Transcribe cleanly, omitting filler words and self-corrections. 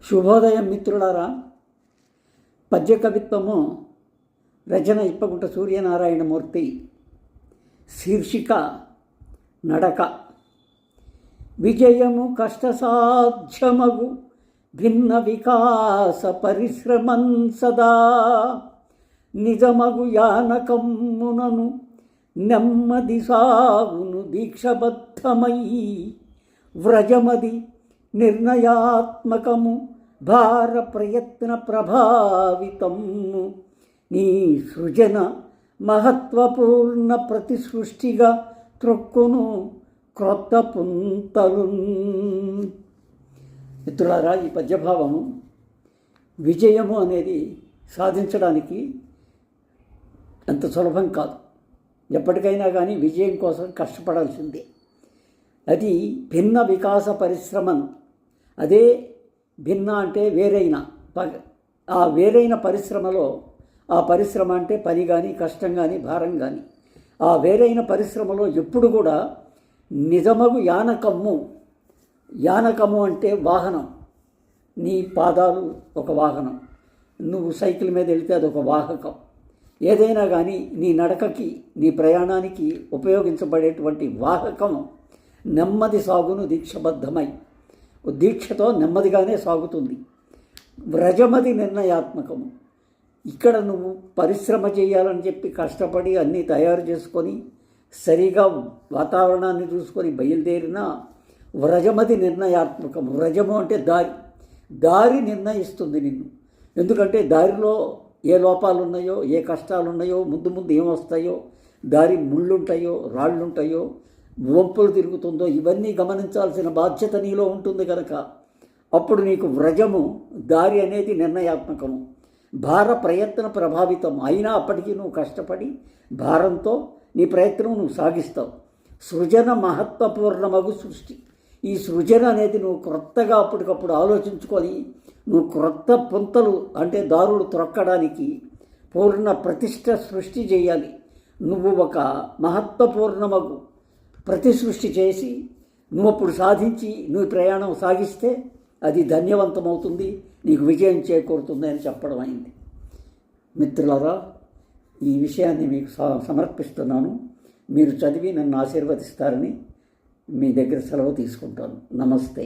శుభోదయం మిత్రులారా. పద్య కవిత్వము రచన ఇప్పగుంట సూర్యనారాయణమూర్తి. శీర్షిక నడక. విజయము కష్టసాధ్యమగు భిన్న వికాస పరిశ్రమం సదా నిజమగు యానకమ్మునను నెమ్మది సాగును దీక్షబద్ధమై వ్రజమది నిర్ణయాత్మకము భార ప్రయత్న ప్రభావితము నీ సృజన మహత్వపూర్ణ ప్రతిసృష్టిగా త్రొక్కును క్రొత్త పుంతలు. మిత్రులారా, ఈ పద్యభావము విజయము అనేది సాధించడానికి అంత సులభం కాదు. ఎప్పటికైనా కానీ విజయం కోసం కష్టపడాల్సిందే. అది భిన్న వికాస పరిశ్రమం. అదే భిన్న అంటే వేరైన, ఆ వేరైన పరిశ్రమలో, ఆ పరిశ్రమ అంటే పని కానీ కష్టం కానీ భారం కానీ, ఆ వేరైన పరిశ్రమలో ఎప్పుడు కూడా నిజమగు యానకమ్ము. యానకము అంటే వాహనం. నీ పాదాలు ఒక వాహనం, నువ్వు సైకిల్ మీద వెళితే అదొక వాహకం. ఏదైనా కానీ నీ నడకకి, నీ ప్రయాణానికి ఉపయోగించబడేటువంటి వాహకం నెమ్మది సాగును దీక్షబద్ధమై, దీక్షతో నెమ్మదిగానే సాగుతుంది. వ్రజమది నిర్ణయాత్మకము. ఇక్కడ నువ్వు పరిశ్రమ చేయాలని చెప్పి కష్టపడి అన్నీ తయారు చేసుకొని సరిగా వాతావరణాన్ని చూసుకొని బయలుదేరినా వ్రజమది నిర్ణయాత్మకము. వ్రజము అంటే దారి నిర్ణయిస్తుంది నిన్ను. ఎందుకంటే దారిలో ఏ లోపాలు ఉన్నాయో, ఏ కష్టాలు ఉన్నాయో, ముందు ముందు ఏమొస్తాయో, దారి ముళ్ళుంటాయో, రాళ్ళుంటాయో, వంపులు తిరుగుతుందో, ఇవన్నీ గమనించాల్సిన బాధ్యత నీలో ఉంటుంది కనుక అప్పుడు నీకు వ్రజము, దారి అనేది నిర్ణయాత్మకము. భార ప్రయత్న ప్రభావితం అయినా అప్పటికీ నువ్వు కష్టపడి భారంతో నీ ప్రయత్నం నువ్వు సాగిస్తావు. సృజన మహత్వపూర్ణమగు సృష్టి. ఈ సృజన అనేది నువ్వు క్రొత్తగా అప్పటికప్పుడు ఆలోచించుకొని నువ్వు క్రొత్త పుంతలు అంటే దారులు త్రొక్కడానికి పూర్ణ ప్రతిష్ట సృష్టి చేయాలి. నువ్వు ఒక మహత్వపూర్ణమగు ప్రతి సృష్టి చేసి నువ్వు అప్పుడు సాధించి నువ్వు ప్రయాణం సాగిస్తే అది ధన్యవంతమవుతుంది, నీకు విజయం చేకూరుతుంది అని చెప్పడం అయింది. మిత్రులారా, ఈ విషయాన్ని మీకు సమర్పిస్తున్నాను. మీరు చదివి నన్ను ఆశీర్వదిస్తారని మీ దగ్గర సెలవు తీసుకుంటాను. నమస్తే.